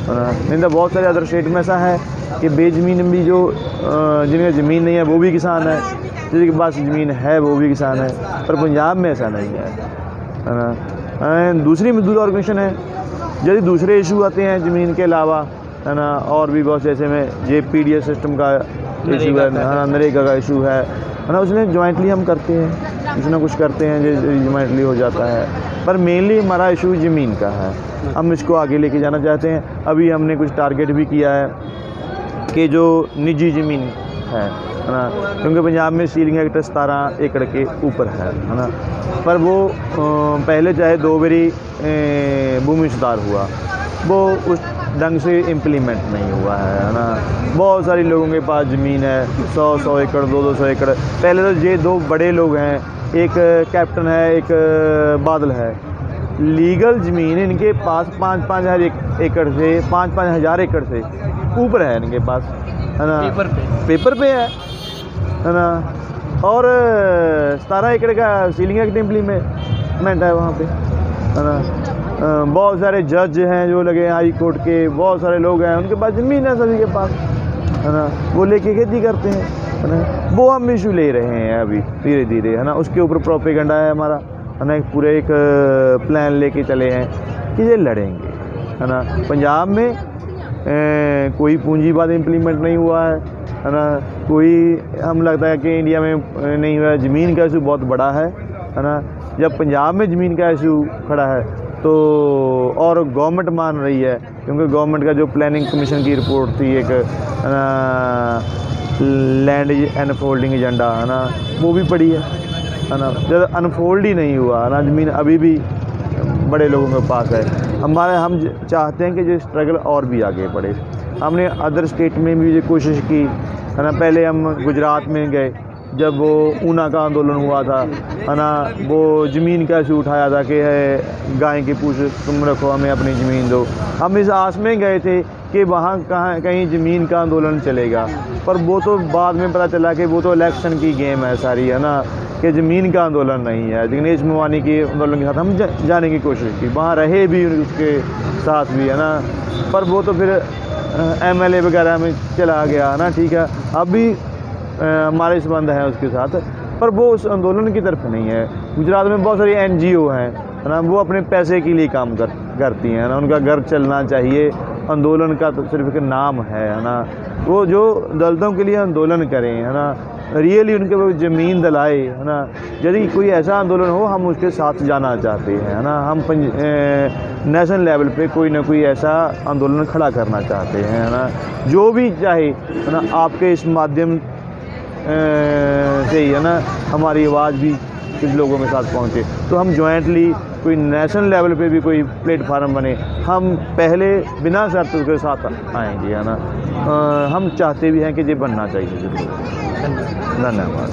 है ना। नहीं तो बहुत सारे अदर स्टेट में ऐसा है कि बेज़मीन भी जो जिनके ज़मीन नहीं है वो भी किसान है, जिनके पास ज़मीन है वो भी किसान है, पर पंजाब में ऐसा नहीं है ना। दूसरी मजदूर ऑर्गेनाइजेशन है, यदि दूसरे इशू आते हैं ज़मीन के अलावा, है ना, और भी बहुत जैसे में ये पीडीएस सिस्टम का इशू है, नरेगा का इशू है ना, उसमें जॉइंटली हम करते हैं, कुछ ना कुछ करते हैं जो जॉइंटली हो जाता है, पर मेनली हमारा इशू ज़मीन का है। हम इसको आगे लेके जाना चाहते हैं। अभी हमने कुछ टारगेट भी किया है कि जो निजी ज़मीन है ना, क्योंकि पंजाब में सीलिंग एक्ट 17 एकड़ के ऊपर है ना, पर वो पहले चाहे 2 बारी भूमि सुधार हुआ, वो उस ढंग से इम्प्लीमेंट नहीं हुआ है ना। बहुत सारे लोगों के पास ज़मीन है, 100 एकड़, 200 एकड़। पहले तो ये 2 बड़े लोग हैं, एक कैप्टन है, एक बादल है, लीगल ज़मीन इनके पास 5-5 हज़ार एकड़ से 5-5 हज़ार एकड़ से ऊपर है इनके पास, है ना, पेपर पे है ना। और 17 एकड़ का सीलिंग एक्ट इम्प्लीमेंट है वहाँ पे, है ना। बहुत सारे जज हैं जो लगे हैं हाई कोर्ट के, बहुत सारे लोग हैं उनके पास ज़मीन है, सभी के पास, है ना, वो लेके खेती करते हैं, है ना। वो हम इशू ले रहे हैं अभी धीरे धीरे, है ना, उसके ऊपर प्रोपेगेंडा है हमारा, है ना, पूरे एक प्लान लेके चले हैं कि ये लड़ेंगे, है ना। पंजाब में कोई पूंजीवाद इम्प्लीमेंट नहीं हुआ है ना, कोई हम लगता है कि इंडिया में नहीं हुआ है। ज़मीन का इशू बहुत बड़ा है ना। जब पंजाब में ज़मीन का इशू खड़ा है तो और गवर्नमेंट मान रही है, क्योंकि गवर्नमेंट का जो प्लानिंग कमीशन की रिपोर्ट थी एक लैंड अनफोल्डिंग एजेंडा, है ना, वो भी पड़ी है ना। जब अनफोल्ड ही नहीं हुआ ना, ज़मीन अभी भी बड़े लोगों के पास है। हम चाहते हैं कि जो स्ट्रगल और भी आगे बढ़े। हमने अदर स्टेट में भी ये कोशिश की, है ना। पहले हम गुजरात में गए, जब वो ऊना का आंदोलन हुआ था, है ना, वो ज़मीन का इशू उठाया था कि है गाय की पूछ तुम रखो, हमें अपनी ज़मीन दो। हम इस आस में गए थे कि वहाँ कहीं ज़मीन का आंदोलन चलेगा, पर वो तो बाद में पता चला कि वो तो इलेक्शन की गेम है सारी, है ना, कि ज़मीन का आंदोलन नहीं है। दिनेश मोवानी के आंदोलन के साथ हम जाने की कोशिश की, वहाँ रहे भी उसके साथ भी, है ना, पर वो तो फिर MLA वगैरह में चला गया, है ना। ठीक है, अब भी हमारे संबंध हैं उसके साथ, पर वो उस आंदोलन की तरफ नहीं है। गुजरात में बहुत सारी NGO हैं, है ना, वो अपने पैसे के लिए काम करती हैं ना, उनका घर चलना चाहिए। आंदोलन का तो सिर्फ एक नाम है ना। वो जो दलितों के लिए आंदोलन करें, है ना, रियली उनके वो ज़मीन दिलाए, है ना। यदि कोई ऐसा आंदोलन हो हम उसके साथ जाना चाहते हैं, है ना। हम नेशनल लेवल पे कोई ना कोई ऐसा आंदोलन खड़ा करना चाहते हैं, है ना। जो भी चाहे, है ना, आपके इस माध्यम से ही है ना हमारी आवाज़ भी कुछ लोगों के साथ पहुँचे। तो हम जॉइंटली कोई नेशनल लेवल पे भी कोई प्लेटफार्म बने, हम पहले बिना शर्त के साथ आएंगे, है ना। हम चाहते भी हैं कि ये बनना चाहिए ज़रूर। धन्यवाद।